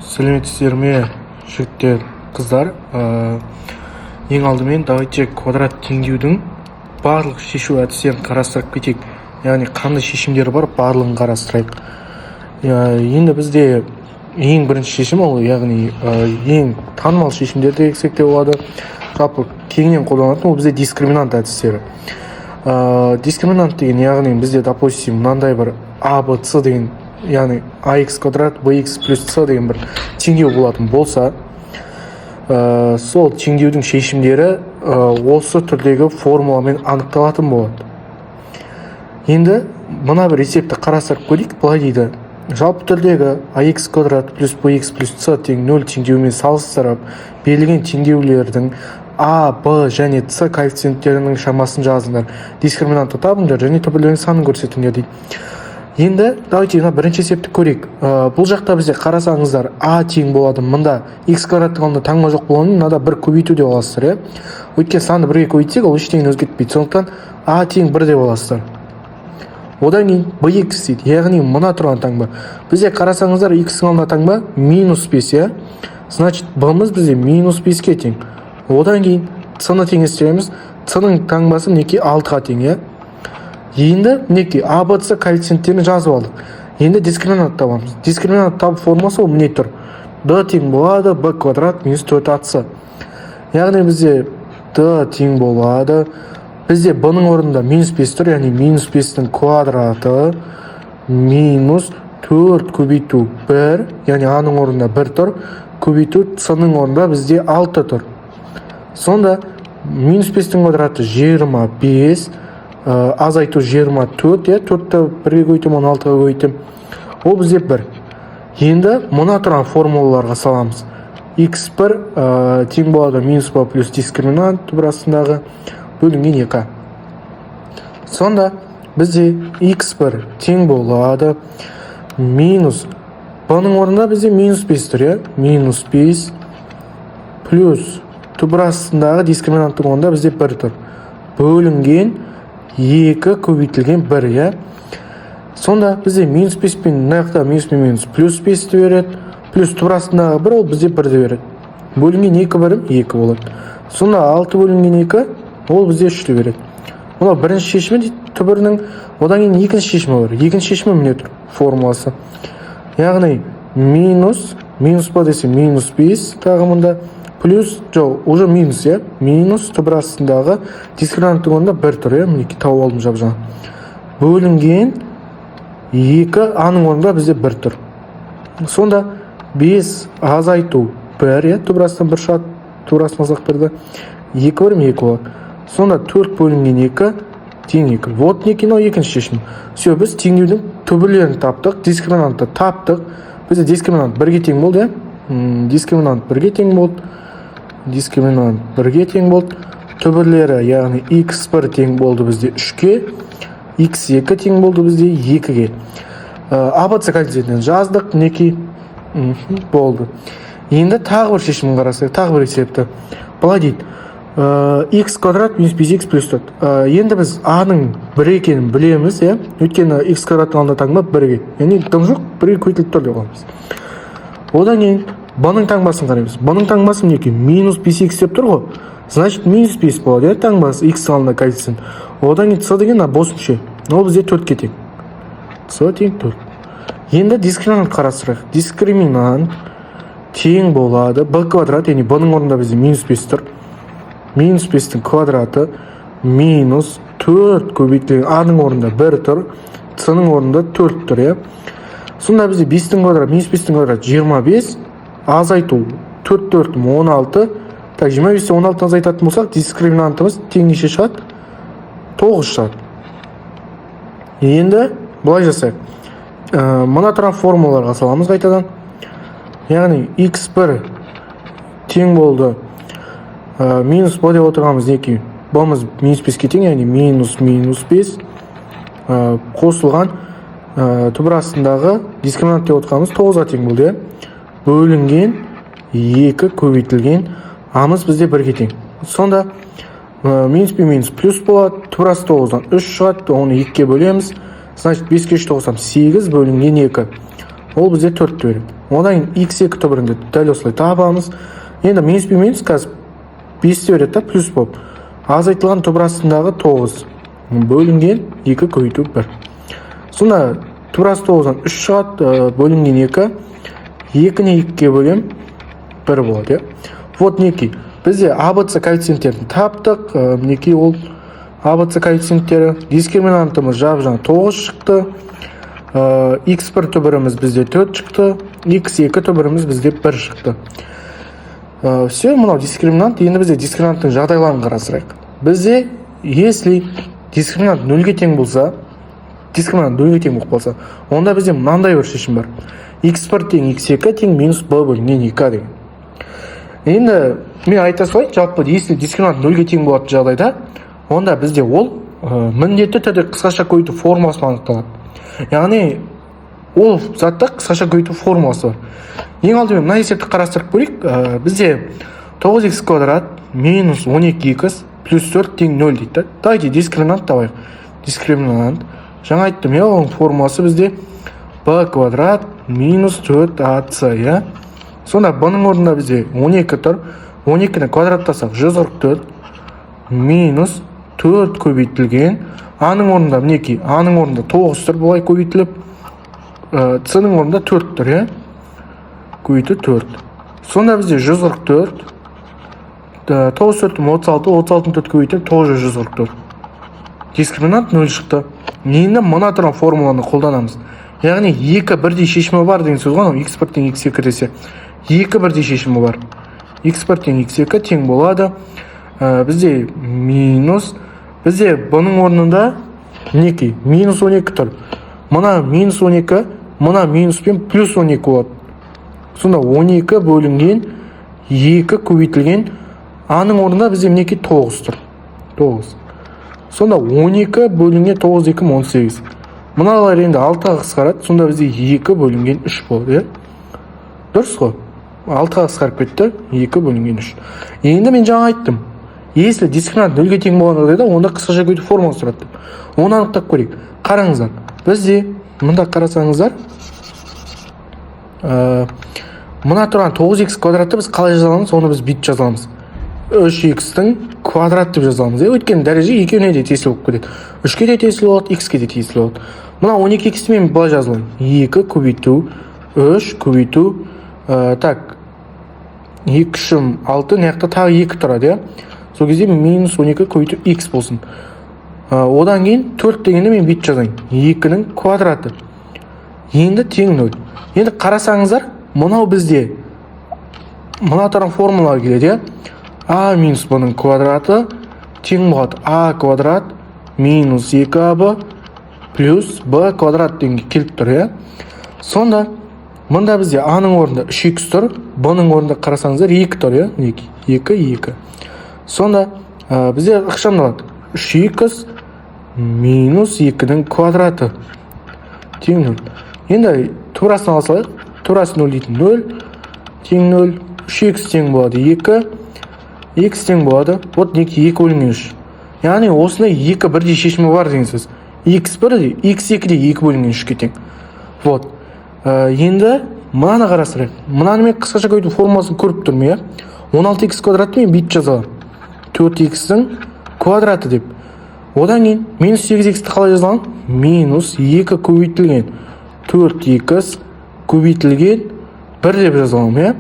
Сәлеметсіздер ме, жігіттер, қыздар. Ең алдымен давайте квадрат теңдеудің барлық шешу әдістерін қарастырып кетейік. Яғни қандай шешімдері бар, барлығын қарастырайық. Енді бізде ең бірінші шешім ол, яғни ең танымал шешімдер десек те болады. Жалпы кеңінен қолданатын ол бізде дискриминант әдістері. Дискриминант деген, яғни бізде, допустим, мынандай бір а, б, с деген, яғни ax квадрат bx плюс c деген бір теңдеу болатын болса, сол теңдеудің шешімдері осы түрдегі формуламен анықталатын болады. Енді мына бір есепті қарастырып көрейік. Былай дейді: жалпы түрдегі ax квадрат плюс bx плюс c тең 0 теңдеуімен салыстырып, берілген теңдеулердің а, б және с коэффициенттерінің шамасын жазыңдар. Дискриминантты табыңдар және түбірлерінің санын көрсетіңдер дейді. Енді давайте бірінші есепті көрейік. Бұл жақта бізде қарасаңыздар а тең болады. Мында x квадраттың алдында таңба жоқ болғанымен мынада бір көбейту деп аласыздар. Өйткені санды бірге көбейтсек, ол ештеңені өзгертпейді. Сондықтан а тең 1 деп аласыздар. Одан кейін bx дейді. Яғни мына тұрған таңба. Бізде қарасаңыздар x-ің алдында таңба минус 5, значит b-мыз бізде минус 5-ке тең. Одан кейін c-ны теңестіреміз. c-ның таңбасы мінекей 6-ға тең. Енді мінекей а, б, с коэффициенттерін жазып алдық. Енді дискриминант табамыз. Дискриминант табу формасы ол міне тұр. d тең болады b квадрат минус 4ac. Яғни бізде d тең болады. Бізде b-ның орнында минус 5 тұр, яғни минус 5-дің квадраты минус 4 көбейту 1, яғни a-ның орнында 1 тұр, көбейту c-ның орнында бізде 6 тұр. Сонда минус 5-дің квадраты 25, азайту 24, 4-ті 1-ге көйтім, 16-ға көйтім. Ол бізде 1. Енді мұна тұрған формулаларға саламыз. x1 тең болады минус b плюс дискриминант түбірасындағы бөлінген 2. Сонда бізде x1 тең болады минус b-ның орнында бізде минус 5 тұр, минус 5 плюс түбірасындағы дискриминанттың орнында бізде 1 тұр. Бөлінген 2 көбейтілген 1, Сонда бізде минус 5 пен мынаяқта минус пен минус плюс 5 береді, плюс турасындағы 1 ол бізде 1 береді. Бөлінген 2 бірім 2 болады. Сонда 6 бөлінген 2 ол бізде 3 береді. Мына бірінші шешімі дейді түбірінің. Одан кейін екінші шешімі бар. Екінші шешімі міне тұр формуласы. Яғни минус b десе минус 5 тағымында, плюс, жоқ, уже минус, минус түбірасындағы дискриминанттың орнында 1 тұр, мінекей тауып алдым жап-жаңа. Бөлінген 2, а-ның орнында бізде 1 тұр. Сонда 5 азайту 1, түбірасынан 1 шығады, түбірасына сақ берді. 2 бірім 2 болады. Сонда 4 бөлінген 2 тең 2. Вот не кино екінші шешім. Все, біз теңдеудің түбірлерін таптық, дискриминантты таптық. Бізде дискриминант 1-ге тең болды, дискриминант 1-ге тең болды. Дискриминант 1-ге тең болды. Түбірлері, яғни x1 тең болды бізде 3-ке, x2 тең болды бізде 2-ге. а, б, с коэффициентін жаздық, мінекей болды. Енді тағы бір шешімін қарасақ, тағы бір есепті. Былай дейді: x квадрат минус 5x плюс 4. Енді біз a-ның 1 екенін білеміз, өйткені x квадраттың алдында таңба 1-ге. Яғни тым жоқ, 1-ге көйтіліп тұр деп аламыз. Одан кейін b-ның таңбасын қараймыз. b-ның таңбасы мінекей минус 5x деп тұр ғой. Значит, минус 5 болады, таңбасы x алдында коэффициент. Одан кейін c деген бос мүше. Ол бізде 4-ке тең. c тең 4. Енді дискриминант қарастырайық. Дискриминант тең болады b квадрат, яғни b-ның орнында бізде минус 5 тұр. Минус 5-тің квадраты минус 4 көбейтілген a-ның орнында 1 тұр, c-ның орнында 4 тұр. Сонда бізде 5-тің квадраты, минус 5-тің квадраты 25, азайту 4 16. Так, 25-тен 16 азайтатын болсақ, дискриминантымыз тең неше шығады? 9 шығады. Енді бұлай жасайық. Мына тұрған формулаларға саламыз қайтадан. Яғни x1 тең болды минус b деп отырғанымыз неке? b-мыз минус 5-ке тең, яғни минус 5 қосылған түбірасындағы дискриминант деп отырғанымыз 9-ға тең болды. Бөлінген 2 көбейтілген a-мыз бізде 1-ге тең. Сонда минус пен минус плюс болады, түбірасы 9-дан 3 шығады, оны 2-ге бөлеміз. Значит, 5-ке 3 9-дан 8 бөлінген 2. ол бізде 4-ті береді. Одан x2 түбірінде дәл осылай табамыз. Енді минус пен минус қазір 5-ті береді, плюс болып. Азайтылған түбір астындағы 9 бөлінген 2 көбейту 1. Сонда түбір асты 9-дан 3 шығады, бөлінген 2. 2-не 2-ге бөлем 1 болады. Вот неки. Бізде ABC коэффициенттерін таптық. Неки ол ABC коэффициенттері. Дискриминантымыз жап-жаңа 9 шықты. X1 түбіріміз бізде 4 шықты. X2 түбіріміз бізде 1 шықты. Все, мынау дискриминант. Енді бізде дискриминанттың жағдайларын қарастырайық. Бізде, если дискриминант 0-ге тең болса, онда бізде мынандай бір шешім бар. X1 тең X2 тең минус B бөлінген 2 деген. Енді мен айта салайын, жалпы если дискриминант 0-ге тең болатын жағдайда, онда бізде ол міндетті түрде қысқаша көбейту формуласы анықталады. Яғни ол затта қысқаша көбейту формуласы бар. Ең алдымен мына есепті қарастырып көрейік. Бізде 9x квадрат минус 12x плюс 4 тең 0 дейді. Давайте дискриминант табайық. Дискриминант. Жаңа айттым, оның формуласы бізде b квадрат минус 4ac. Сонда b-ның орнында бізде 12 тұр. 12-ні квадраттасақ 144 минус 4 көбейтілген. A-ның орнында мінеки, A-ның орнында 9 тұр, бұлай көбейтіліп. C-ның орнында 4 тұр, көбейту 4. Сонда бізде 144, 9 4-ім 36, 36-ны 4 көбейтіліп 944. Дискриминант 0 шықты. Енді мына тұрған формуланы қолданамыз. Яғни 2 бірдей шешімі бар деген сөз ғой, x1 тең x2 десе. 2 бірдей шешімі бар. x1 тең x2 тең болады. Бізде минус. Бізде бұның орнында неки? Минус 12 тұр. Мұна минус 12, мұна минус пен плюс 12 болады. Сонда 12 бөлінген 2 көбейтілген. A-ның орнында бізде неки 9 тұр. 9. Сонда 12 бөлінген 9 2 18. Мұналар енді 6-ға қысқарады. Сонда бізде 2 бөлінген 3 болды. Дұрыс қой? 6-ға қысқарып кетті. 2 бөлінген 3. Енді мен жаңа айттым. Если дискриминант 0-ге тең болған жағдайда, онда қысқаша көбейту формуласы тұрады. Оны анықтап көрейік. Қараңыздар. Бізде мында қарасаңыздар, мына тұрған 9x квадратты біз қалай жазаламыз? Оны біз бүйтіп жазаламыз. 3x-тің квадрат деп жазаламыз. Өйткені дәреже екеуіне де тиесілі болып кетеді. 3-ке де тиесілі болады, x-ке де тиесілі болады. Мына 12x-ті мен былай жазылайын. 2 көбейту 3 көбейту 2 3 6, неяқта тағы 2 тұрады. Сол кезде минус 12 көбейту x болсын. Одан кейін 4 дегенде мен бүйтіп жазайын. 2-ның квадраты. Енді тең 0. Енді қарасаңыздар, мынау бізде мына тұрған формулаға келеді. A минус b-ның квадраты тең болады a квадрат минус 2ab плюс b квадрат дегенге келіп тұр. Сонда мында бізде a-ның орнында 3x тұр, b-ның орнында қарасаңыздар 2 тұр. 2. Сонда бізде ықшамдалады. 3x минус 2-ның квадраты тең 0. Енді турасын алсақ, турасы 0 дейтін 0 тең 0. 3x тең болады 2. X тең болады. Вот неки 2 бөлінген 3. Яғни осындай 2 бірдей шешімі бар деген сөз. X1 де, X2 де 2 бөлінген 3-ке тең. Вот. Енді мынаны қарастырайық. Мынаны мен қысқаша көбейту формуласын көріп тұрмын. 16x квадраты мен бүйтіп жазаламын. 4x-дің квадраты деп. Одан кейін минус 8x-ті қалай жазаламын? Минус 2 көбейтілген 4x көбейтілген 1 деп жазаламын.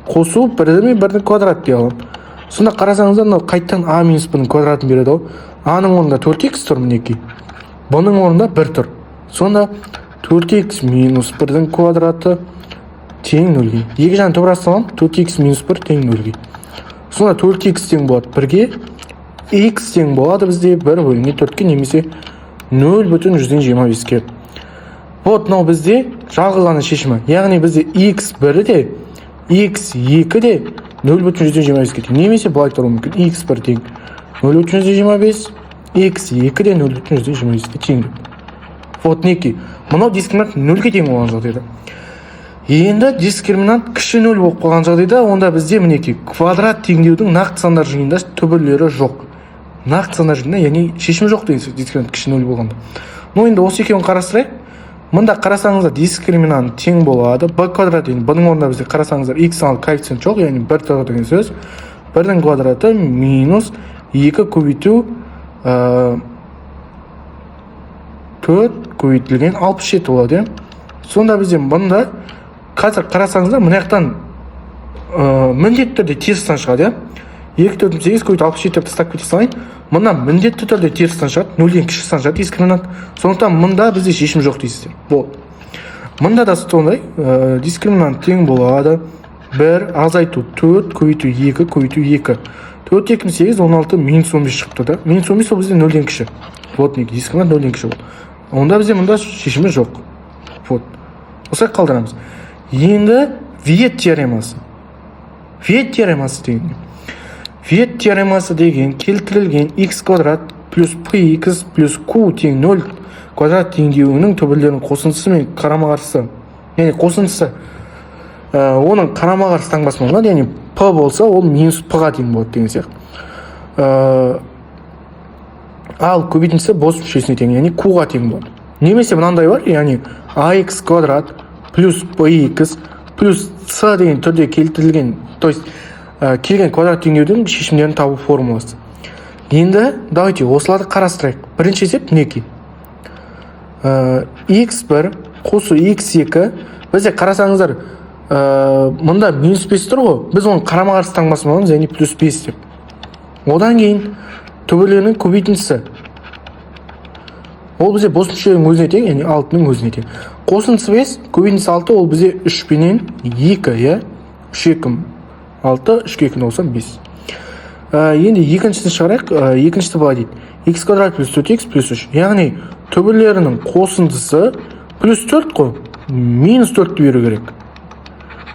Қосу 1 мен 1-дің квадрат деп аламын. Сонда қарасаңыздар, қайттан a минус b-ның квадратын береді. A-ның орнында 4x тұр мінеки. B-ның орнында 1 тұр. Сонда 4x минус 1-дің квадраты тең 0-ге. Екі жағын түбірастырамын. 4x минус 1 тең 0-ге. Сонда 4x тең болады 1-ге. X тең болады бізде 1 бөлінген 4-ге, немесе 0,125-ге. Вот, мынау бізде жалғыз шешімі. Яғни бізде x1 де x2 де 0,125-ге тең. Немесе былай тұру мүмкін. x1 тең 0,125, x2 де 0,125-ге тең. Вот неки. Мынау дискриминант 0-ге тең болған жағдайда. Енді дискриминант кіші 0 болып қалған жағдайда, онда бізде мінеки квадрат теңдеудің нақты сандар жиынында түбірлері жоқ. Нақты сандар жиынында, яғни шешім жоқ деген сөз, дискриминант кіші 0 болғанда. Енді осы екеуін қарастырайық. мында қарасаңыздар дискриминант тең болады. b квадрат деген b-ның орнында бізде қарасаңыздар x ал коэффициент жоқ, яғни 1 тұр деген сөз. 1-дің квадраты минус 2 көбейту 4 көбейтілген 67 болады, иә. Сонда бізде бұнда қазір қарасаңыздар мына жақтан міндетті түрде терістен шығады, иә. 2 4 8 көбейту 67 деп тастап кете салайын. Мына міндетті түрде терістен шығады, 0-ден кіші сан шығады дискриминант. Сондықтан мында бізде шешім жоқ дейсіздер. Болды. Мында да сондай дискриминант тең болады 1 азайту 4 көбейту 2 көбейту 2. 4 2 8 16 минус 15 шығыпты да. Минус 15 ол бізде 0-ден кіші. Вот неге дискриминант 0-ден кіші болды. Онда бізде мында шешімі жоқ. Вот. Осылай қалдырамыз. Енді Виет теоремасы. Виет теоремасы деген. Виет теоремасы деген келтірілген x квадрат плюс px плюс q тең 0 квадрат теңдеуінің түбірлерінің қосындысымен қарама-қарсы. Яғни қосындысы оның қарама-қарсы таңбасы болады, яғни p болса, ол минус p-ға тең болады деген сияқты. Ал көбейтіндісі бос мүшесіне тең, яғни q-ға тең болады. Немесе мынандай бар, яғни ax квадрат плюс px плюс c деген түрде келтірілген, то есть келген квадрат теңдеудің шешімдерін табу формуласы. Енді давайте осыларды қарастырайық. Бірінші есеп мінекей. x1 қосу x2 бізде қарасаңыздар мында минус 5 тұр ғой. Біз оның қарама-қарсы таңбасын аламыз, яғни плюс 5 деп. Одан кейін түбірлерінің көбейтіндісі. Ол бізде бос мүшелердің өзіне тең, яғни 6-ның өзіне тең. Қосындысы 5, көбейтіндісі 6, ол бізде 3 пенен 2, иә. 3 2 6, 3 2 болса 5. Енді екіншісін шығарайық. Екіншісі былай дейді. X квадрат плюс 4x плюс 3. Яғни түбірлерінің қосындысы плюс 4 қой. Минус 4 беру керек.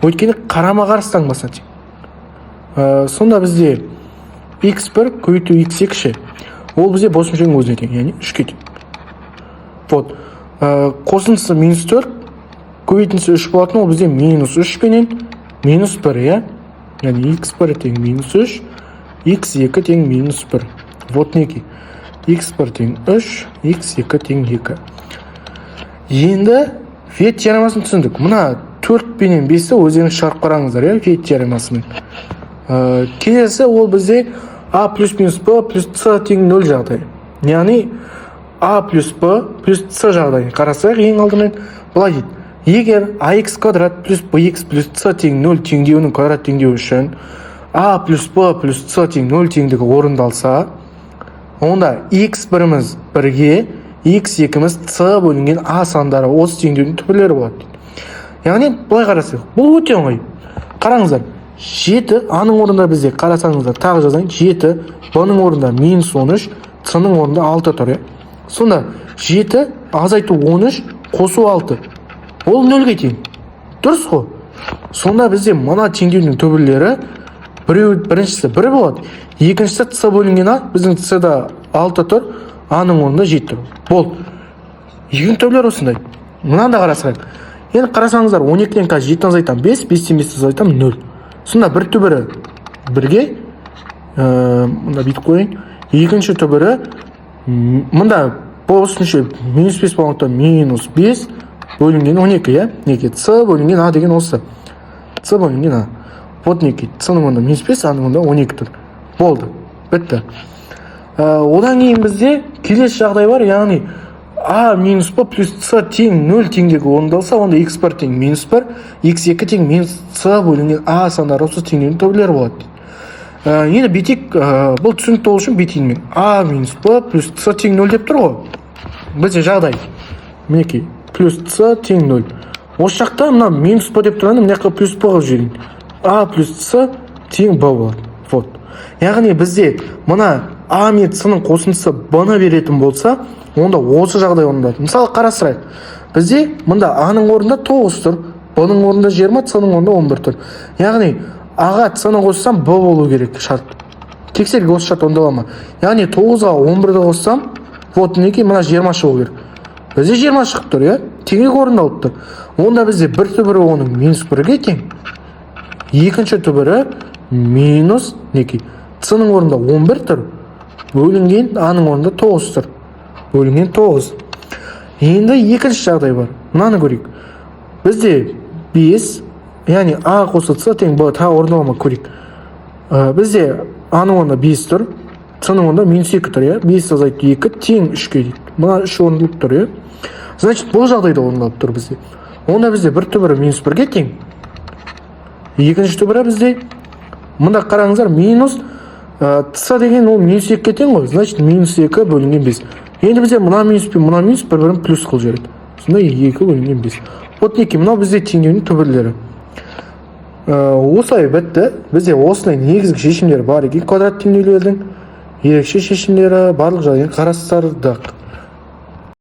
Өйткені қарама-қарсы таңбасына тең. Сонда бізде x1 көбейту x2. Ол бізде бос мүшенің өзіне тең, яғни 3-ке тең. Вот. Қосындысы минус 4, көбейтіндісі 3 болатын, ол бізде минус 3 пенен минус 1, иә. Яғни x1 тең минус 3, x2 тең минус 1. Вот неке. x1 тең 3, x2 тең 2. Енді Виет теоремасын түсіндік. Мына 4 пенен 5-ті өздеріңіз шығарып қараңыздар, иә, Виет теоремасымен. Келесі ол бізде a плюс минус b плюс c тең 0 жағдай. Яғни a плюс b плюс c жағдайын қарасақ, ең алдымен былай дейді. Егер ax квадрат плюс bx плюс c тең 0 теңдеуінің квадрат теңдеуі үшін a плюс b плюс c тең 0 теңдігі орындалса, онда x1-міз 1-ге, x2-міз c бөлінген a сандары осы теңдеудің түбірлері болады. Яғни былай қарасақ, бұл өте оңай. Қараңыздар, 7 a-ның орнында бізде қарасаңыздар, тағы жазайын, 7 b-ның орнында минус 13, c-ның орнында 6 тұр. Сонда 7 азайту 13 қосу 6. Ол 0-ге тең. Дұрыс қой. Сонда бізде мына теңдеудің түбірлері біріншісі 1 болады. Екіншісі c бөлінген a, біздің c-да 6 тұр, a-ның орнында 7 тұр. Бол. Екінің түбірлері осындай. Мынаны да қарасақ. Енді қарасаңыздар, 12-ден қазір 7 азайтам 5, 5-тен 5 азайтам 0. Сонда бір түбірі 1-ге, мында бүйтіп қойын. Екінші түбірі мында бос мүше минус 5 болғандықтан минус 5 бөлінген 12, иә? Неке c бөлінген a деген осы. c бөлінген a. Вот неке c-ның орнында минус 5, a-ның орнында 12 тұр. Болды. Бітті. Одан кейін бізде келесі жағдай бар, яғни a минус b плюс c тең 0 теңдігі орындалса, онда x1 тең минус 1, x2 тең минус c бөлінген a сандары осы теңдеудің түбірлері болады. Енді бетек, бұл түсінікті болу үшін бетейін мен. a минус b плюс c тең 0 деп тұр ғой. Бізде жағдай. Мінекей, плюс c тең 0. Осы жақта мына минус b деп тұрғанда, мына жаққа плюс b қылып жіберейін. a плюс c тең b болады. Вот. Яғни бізде мына a мен c-ның қосындысы b-ны беретін болса, онда осы жағдай орындалады. Мысалы қарастырайық. Бізде мында a-ның орнында 9 тұр, b-ның орнында 20, c-ның орнында 11 тұр. Яғни a-ға c-ны қоссам b болу керек шарт. Тексерге осы шарт орындала ма? Яғни 9-ға 11-ді қоссам, вот неке мына 20 шығу керек. Бізде 20 шығып тұр, иә? Теңдік орындалып тұр. Онда бізде бір түбірі оның минус 1-ге тең. Екінші түбірі минус неке. c-ның орнында 11 тұр, бөлінген a-ның орнында 9 тұр. Бөлінген 9. Енді екінші жағдай бар. Мынаны көрейік. Бізде 5, яғни А қосылса тең Б тағы орындалма көрейік. Бізде А-ның орнында 5 тұр, С-ның орнында -2 тұр, иә? 5 азайту 2 тең 3-ке дейді. Мына 3 орындалып тұр, иә? Значит, бұл жағдайда орындалып тұр бізде. Онда бізде бір түбірі -1-ге тең. Екінші түбірі бізде, мында қараңыздар, минус С деген ол -2-ге тең ғой. Значит, -2 бөлінген 5. Енді бізде мына минус пен мына минус бір-бірін плюс қылып жібереді. Сонда 2 бөлінген 5. Вот неке, мынау бізде теңдеудің түбірлері. Осылай бітті. Бізде осылай негізгі шешімдері бар екен квадрат теңдеулердің. Ерекше шешімдері барлық жағдайын қарастырдық.